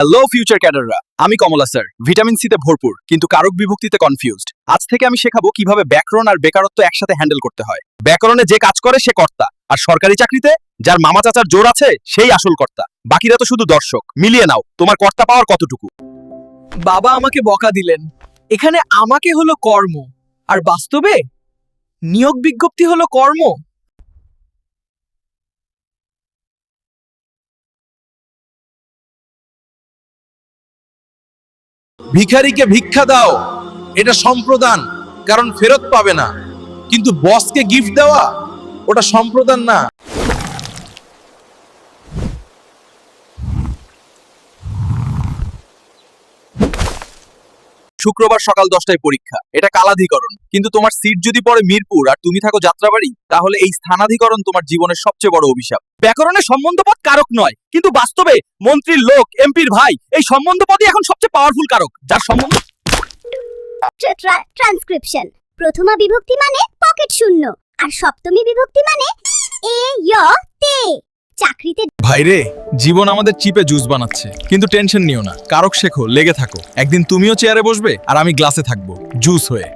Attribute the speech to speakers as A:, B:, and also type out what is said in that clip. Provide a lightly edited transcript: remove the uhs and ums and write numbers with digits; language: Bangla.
A: হ্যালো ফিউচার ক্যাডাররা, আমি কমলা স্যার। ভিটামিন সিতে ভরপুর কিন্তু কারক বিভক্তিতে কনফিউজড। আজ থেকে আমি শেখাবো কিভাবে ব্যাকরণ আর বেকারত্ব একসাথে হ্যান্ডেল করতে হয়। ব্যাকরণে যে কাজ করে সে কর্তা, আর সরকারি চাকরিতে যার মামা চাচার জোর আছে সেই আসল কর্তা। বাকিরা তো শুধু দর্শক। মিলিয়ে নাও তোমার কর্তা পাওয়ার কতটুকু।
B: বাবা আমাকে বকা দিলেন। এখানে আমাকে হলো কর্ম, আর বাস্তবে নিয়োগ বিজ্ঞপ্তি হলো কর্ম।
C: ভিখারিকে ভিক্ষা দাও, এটা সম্প্রদান, কারণ ফেরত পাবে না। কিন্তু বসকে গিফট দেওয়া, ওটা সম্প্রদান না।
A: শুক্রবার সকাল 10টায় পরীক্ষা। এটা কালাধিকরণ, কিন্তু তোমার সিট যদি পড়ে মিরপুর আর তুমি থাকো যাত্রাবাড়ি, তাহলে এই স্থানাধিকরণ তোমার জীবনের সবচেয়ে বড় অভিশাপ। ব্যাকরণে সম্বন্ধপদ কারক নয়, কিন্তু বাস্তবে মন্ত্রীর লোক, এমপির ভাই, এই সম্বন্ধপদই এখন সবচেয়ে পাওয়ারফুল কারক। যার সম্বন্ধ
D: ট্রান্সক্রিপশন। প্রথমা বিভক্তি মানে পকেট শূন্য, আর সপ্তমী বিভক্তি মানে এ য় তে। চাকরিতে
A: ভাইরে, জীবন আমাদের চিপে জুস বানাচ্ছে, কিন্তু টেনশন নিও না। কারক শেখো, লেগে থাকো। একদিন তুমিও চেয়ারে বসবে আর আমি গ্লাসে থাকবো জুস হয়ে।